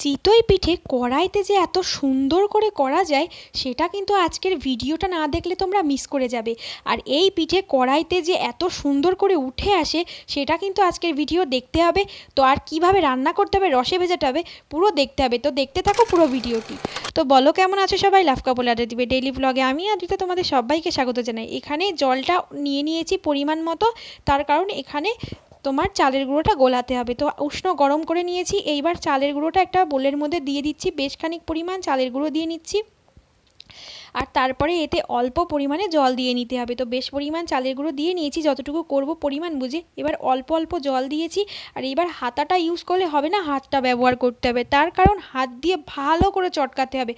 চিতই পিঠে কড়াইতে যে এত সুন্দর করে করা যায় সেটা কিন্তু আজকের ভিডিওটা না দেখলে তোমরা মিস করে যাবে। আর এই পিঠে কড়াইতে যে এত সুন্দর করে উঠে আসে সেটা কিন্তু আজকের ভিডিও দেখতে হবে। তো আর কিভাবে রান্না করতে হবে, রসে ভেজাতে হবে, পুরো দেখতে হবে। তো দেখতে থাকো পুরো ভিডিওটি। তো বলো কেমন আছো সবাই? লাভ কাপড় আড্ডা দিবে ডেইলি ব্লগে আমি আদ্রিতা তোমাদের সবাইকে স্বাগত জানাই। এখানে জলটা নিয়ে নিয়েছি পরিমাণ মতো, তার কারণ এখানে তোমার চালের গুঁড়োটা গোলাতে হবে। তো উষ্ণ গরম করে নিয়েছি। এইবার চালের গুঁড়োটা একটা বোলের মধ্যে দিয়ে দিচ্ছি, বেশ খানিক পরিমাণ চালের গুঁড়ো দিয়ে নিচ্ছি। আর তারপরে এতে অল্প পরিমাণে জল দিয়ে নিতে হবে। তো বেশ পরিমাণ চালের গুঁড়ো দিয়ে নিয়েছি, যতটুকু করব পরিমাণ বুঝে। এবার অল্প অল্প জল দিয়েছি। আর এবার হাতাটা ইউজ করলে হবে না, হাতটা ব্যবহার করতে হবে। তার কারণ হাত দিয়ে ভালো করে চটকাতে হবে।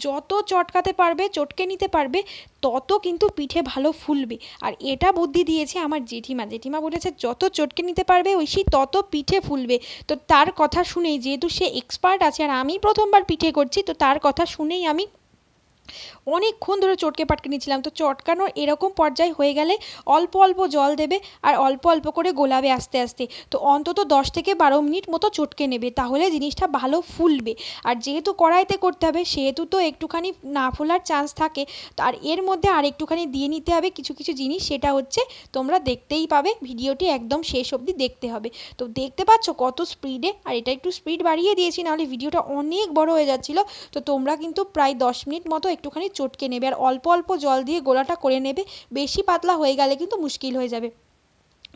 যত চটকাতে পারবে, চটকে নিতে পারবে, তত কিন্তু পিঠে ভালো ফুলবে। আর এটা বুদ্ধি দিয়েছে আমার জেঠিমা বলেছে যত চটকে নিতে পারবে ঐশী তত পিঠে ফুলবে। তো তার কথা শুনেই, যেহেতু সে এক্সপার্ট আছে আর আমি প্রথমবার পিঠে করছি, তো তার কথা শুনেই আমি অনেকক্ষণ ধরে চটকে পাটকে নিচ্ছিলাম। তো চটকানোর এরকম পর্যায়ে হয়ে গেলে অল্প অল্প জল দেবে আর অল্প অল্প করে গোলাবে আস্তে আস্তে। তো অন্তত 10 থেকে 12 মিনিট মতো চটকে নেবে, তাহলে জিনিসটা ভালো ফুলবে। আর যেহেতু কড়াইতে করতে হবে সেহেতু তো একটুখানি না ফোলার চান্স থাকে। তো আর এর মধ্যে আর একটুখানি দিয়ে নিতে হবে কিছু কিছু জিনিস, সেটা হচ্ছে তোমরা দেখতেই পাবে, ভিডিওটি একদম শেষ অবধি দেখতে হবে। তো দেখতে পাচ্ছ কত স্পিডে, আর এটা একটু স্পিড বাড়িয়ে দিয়েছি, নাহলে ভিডিওটা অনেক বড় হয়ে যাচ্ছিলো। তো তোমরা কিন্তু প্রায় 10 মিনিট মতো একটুখানি চটকে নেবে আর অল্প অল্প জল দিয়ে গোলাটা করে নেবে। বেশি পাতলা হয়ে গেলে কিন্তু মুশকিল হয়ে যাবে।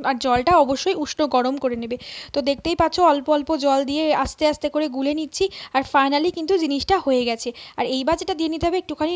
আর জলটা অবশ্যই উষ্ণ গরম করে নেবে। তো দেখতেই পাচ্ছ অল্প অল্প জল দিয়ে আস্তে আস্তে করে গুলে নিচ্ছি। আর ফাইনালি কিন্তু জিনিসটা হয়ে গেছে। আর এইবার যেটা দিয়ে নিতে হবে একটুখানি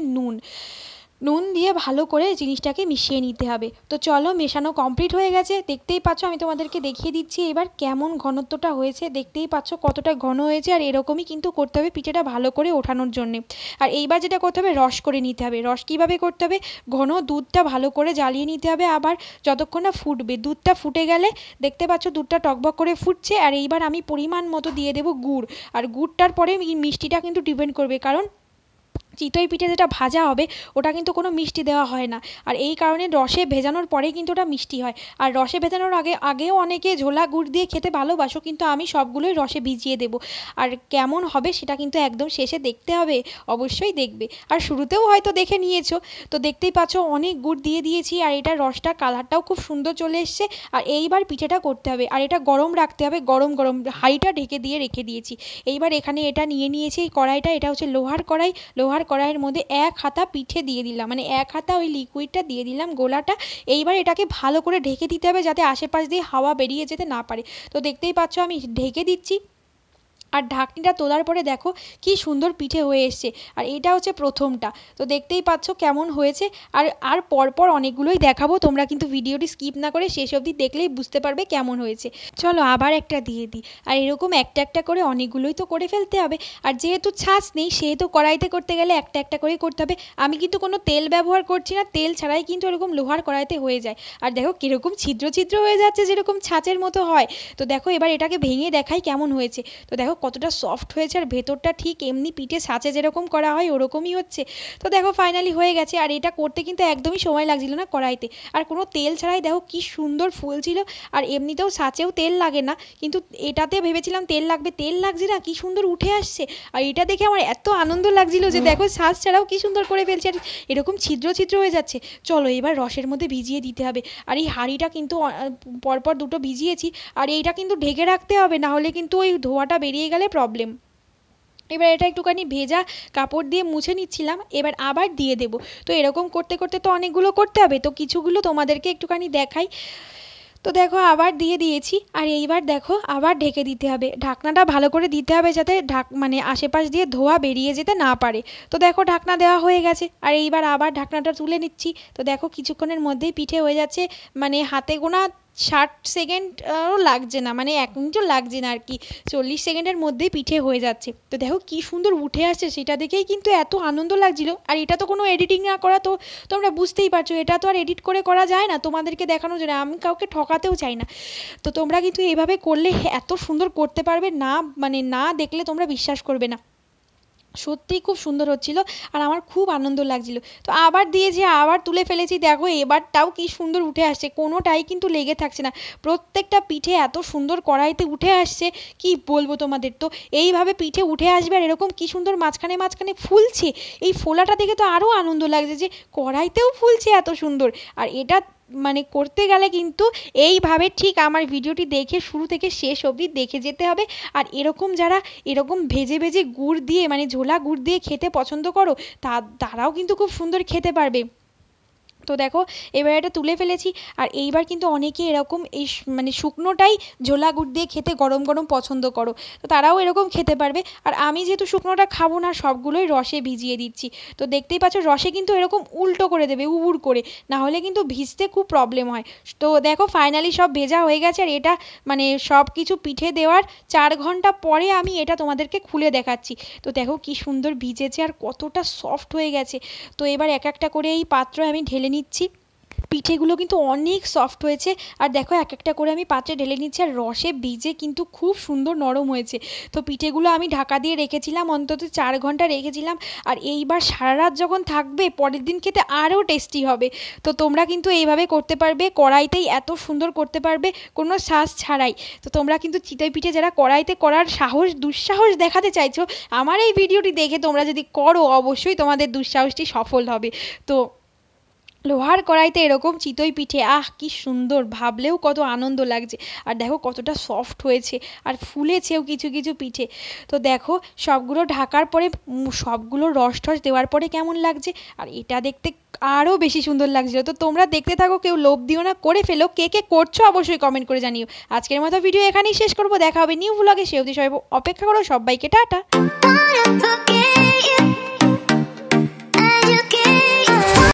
নুন দিয়ে ভালো করে জিনিসটাকে মিশিয়ে নিতে হবে। তো চলো, মেশানো কমপ্লিট হয়ে গেছে। দেখতেই পাচ্ছ, আমি তোমাদেরকে দেখিয়ে দিচ্ছি এবার কেমন ঘনত্বটা হয়েছে। দেখতেই পাচ্ছ কতটা ঘন হয়েছে। আর এরকমই কিন্তু করতে হবে পিঠেটা ভালো করে ওঠানোর জন্যে। আর এইবার যেটা করতে হবে, রস করে নিতে হবে। রস কীভাবে করতে হবে, ঘন দুধটা ভালো করে জ্বালিয়ে নিতে হবে। আবার যতক্ষণ না ফুটবে, দুধটা ফুটে গেলে দেখতে পাচ্ছ দুধটা টকবক করে ফুটছে। আর এইবার আমি পরিমাণ মতো দিয়ে দেবো গুড়। আর গুড়টার পরে মিষ্টিটা কিন্তু ডিপেন্ড করবে, কারণ চিতই পিঠে যেটা ভাজা হবে ওটা কিন্তু কোনো মিষ্টি দেওয়া হয় না। আর এই কারণে রসে ভেজানোর পরেই কিন্তু ওটা মিষ্টি হয়। আর রসে ভেজানোর আগেও অনেকে ঝোলা গুড় দিয়ে খেতে ভালোবাসো, কিন্তু আমি সবগুলোই রসে ভিজিয়ে দেবো। আর কেমন হবে সেটা কিন্তু একদম শেষে দেখতে হবে, অবশ্যই দেখবে। আর শুরুতেও হয়তো দেখে নিয়েছো। তো দেখতেই পাচ্ছ অনেক গুড় দিয়ে দিয়েছি। আর এটা রসটা কালারটাও খুব সুন্দর চলে এসছে। আর এইবার পিঠেটা করতে হবে। আর এটা গরম রাখতে হবে, গরম গরম হাঁড়িটা ঢেকে দিয়ে রেখে দিয়েছি। এইবার এখানে এটা নিয়ে নিয়েছি এই কড়াইটা। এটা হচ্ছে লোহার কড়াইয়ের মধ্যে এক হাতা পিঠে দিয়ে দিলাম, মানে এক হাতা ওই লিকুইডটা দিয়ে দিলাম, গোলাটা। এইবার এটাকে ভালো করে ঢেকে দিতে হবে, যাতে আশেপাশ দিয়ে হাওয়া বেরিয়ে যেতে না পারে। তো দেখতেই পাচ্ছ আমি ঢেকে দিচ্ছি। আর ঢাকনিটা তোলার পরে দেখো কি সুন্দর পিঠে হয়ে এসছে। আর এটা হচ্ছে প্রথমটা। তো দেখতেই পাচ্ছ কেমন হয়েছে। আর আর পরপর অনেকগুলোই দেখাবো, তোমরা কিন্তু ভিডিওটি স্কিপ না করে শেষ অবধি দেখলেই বুঝতে পারবে কেমন হয়েছে। চলো আবার একটা দিয়ে দিই। আর এরকম একটা একটা করে অনেকগুলোই তো করে ফেলতে হবে। আর যেহেতু ছাঁচ নেই, সেহেতু কড়াইতে করতে গেলে একটা একটা করেই করতে হবে। আমি কিন্তু কোনো তেল ব্যবহার করছি না, তেল ছাড়াই কিন্তু এরকম লোহার কড়াইতে হয়ে যায়। আর দেখো কীরকম ছিদ্র ছিদ্র হয়ে যাচ্ছে, যেরকম ছাঁচের মতো হয়। তো দেখো এবার এটাকে ভেঙে দেখাই কেমন হয়েছে। তো দেখো কতটা সফট হয়েছে। আর ভেতরটা ঠিক এমনি পিঠে ছাঁচে যেরকম করা হয় ওরকমই হচ্ছে। তো দেখো ফাইনালি হয়ে গেছে। আর এটা করতে কিন্তু একদমই সময় লাগছিল না কড়াইতে। আর কোনো তেল ছাড়াই দেখো কি সুন্দর ফুলছিল। আর এমনিতেও ছাঁচেও তেল লাগে না, কিন্তু এটাতে ভেবেছিলাম তেল লাগবে, তেল লাগছে না, কি সুন্দর উঠে আসছে। আর এটা দেখে আমার এত আনন্দ লাগছিল যে দেখো ছাঁচ ছাড়াও কি সুন্দর করে ফেলছে। আর এরকম ছিদ্র ছিদ্র হয়ে যাচ্ছে। চলো এবার রসের মধ্যে ভিজিয়ে দিতে হবে। আর এই হাঁড়িটা কিন্তু পরপর দুটো ভিজিয়েছি। আর এইটা কিন্তু ঢেকে রাখতে হবে, না হলে কিন্তু ওই ধোঁয়াটা বেরিয়ে গেলে প্রবলেম। এবার এটা একটুখানি ভেজা কাপড় দিয়ে মুছে নিচ্ছিলাম, এবার আবার দিয়ে দেব। তো এরকম করতে করতে তো অনেকগুলো করতে হবে, তো কিছুগুলো তোমাদেরকে একটুখানি দেখাই। তো দেখো আবার দিয়ে দিয়েছি। আর এইবার দেখো আবার ঢেকে দিতে হবে। ঢাকনাটা ভালো করে দিতে হবে, যাতে মানে আশেপাশ দিয়ে ধোঁয়া বেরিয়ে যেতে না পারে। তো দেখো ঢাকনা দেওয়া হয়ে গেছে। আর এইবার আবার ঢাকনাটা তুলে নিচ্ছি। তো দেখো কিছুক্ষণের মধ্যেই পিঠে হয়ে যাচ্ছে, মানে হাতে গোনা 60 সেকেন্ডও লাগছে না, মানে 1 মিনিটও লাগছে না আর কি। 40 সেকেন্ডের মধ্যেই পিঠে হয়ে যাচ্ছে। তো দেখো কি সুন্দর উঠে আসছে, সেটা দেখেই কিন্তু এত আনন্দ লাগছিল। আর এটা তো কোনো এডিটিং না করা, তো তোমরা বুঝতেই পারছো এটা তো আর এডিট করে করা যায় না, তোমাদেরকে দেখানোর জন্য। আমি কাউকে ঠকাতেও চাই না। তো তোমরা কিন্তু এইভাবে করলে এত সুন্দর করতে পারবে না, মানে না দেখলে তোমরা বিশ্বাস করবে না। সত্যিই খুব সুন্দর হচ্ছিল আর আমার খুব আনন্দ লাগছিল। তো আবার দিয়েছি, আবার তুলে ফেলেছি, দেখো এবারটাও কি সুন্দর উঠে আসছে, কোনোটাই কিন্তু লেগে থাকছে না। প্রত্যেকটা পিঠে এত সুন্দর কড়াইতে উঠে আসছে কি বলবো তোমাদের। তো এইভাবে পিঠে উঠে আসবে আর এরকম কি সুন্দর মাঝখানে মাঝখানে ফুলছে, এই ফোলাটা দেখে তো আরও আনন্দ লাগছে যে কড়াইতেও ফুলছে এত সুন্দর। আর এটা মানে করতে গেলে কিন্তু এইভাবে ঠিক আমার ভিডিওটি দেখে শুরু থেকে শেষ অবধি দেখে যেতে হবে। আর এরকম যারা এরকম ভেজে ভেজে গুড় দিয়ে মানে ঝোলা গুড় দিয়ে খেতে পছন্দ করো তারাও কিন্তু খুব সুন্দর খেতে পারবে। তো দেখো এবার এটা তুলে ফেলেছি। আর এইবার কিন্তু অনেকে এরকম এই মানে শুকনোটাই ঝোলা গুড় দিয়ে খেতে গরম গরম পছন্দ করো, তো তারাও এরকম খেতে পারবে। আর আমি যেহেতু শুকনোটা খাবো না, সবগুলোই রসে ভিজিয়ে দিচ্ছি। তো দেখতেই পাচ্ছ রসে কিন্তু এরকম উল্টো করে দেবে উবুড় করে, না হলে কিন্তু ভিজতে খুব প্রবলেম হয়। তো দেখো ফাইনালি সব ভেজা হয়ে গেছে। আর এটা মানে সব কিছু পিঠে দেওয়ার 4 ঘন্টা পরে আমি এটা তোমাদেরকে খুলে দেখাচ্ছি। তো দেখো কি সুন্দর ভিজেছে আর কতটা সফট হয়ে গেছে। তো এবার এক একটা করে এই পাত্রে আমি ঢেলে নিচ্ছি। পিঠেগুলো কিন্তু অনেক সফট হয়েছে। আর দেখো এক একটা করে আমি পাত্রে ঢেলে নিচ্ছি আর রসে ভিজে কিন্তু খুব সুন্দর নরম হয়েছে। তো পিঠেগুলো আমি ঢাকা দিয়ে রেখেছিলাম, অন্তত 4 ঘন্টা রেখেছিলাম। আর এইবার সারা রাত যখন থাকবে পরের দিন খেতে আরও টেস্টি হবে। তো তোমরা কিন্তু এইভাবে করতে পারবে, কড়াইতেই এত সুন্দর করতে পারবে কোনো সাজ ছাড়াই। তো তোমরা কিন্তু চিতই পিঠে যারা কড়াইতে করার দুঃসাহস দেখাতে চাইছো, আমার এই ভিডিওটি দেখে তোমরা যদি করো অবশ্যই তোমাদের দুঃসাহসটি সফল হবে। তো লোহার কড়াইতে এরকম চিতই পিঠে কি সুন্দর, ভাবলেও কত আনন্দ লাগছে। আর দেখো কতটা সফট হয়েছে আর ফুলেছেও কিছু কিছু পিঠে। তো দেখো সবগুলো ঢাকার পরে সবগুলো রস টস দেওয়ার পরে কেমন লাগছে। আর এটা দেখতে আরও বেশি সুন্দর লাগছিল। তো তোমরা দেখতে থাকো, কেউ লোভ দিও না, করে ফেলো। কে কে করছো অবশ্যই কমেন্ট করে জানিও। আজকের মতো ভিডিও এখানেই শেষ করবো, দেখা হবে নিউ ব্লগে। সে অবধি সবাই অপেক্ষা করো। সবাইকে টাটা।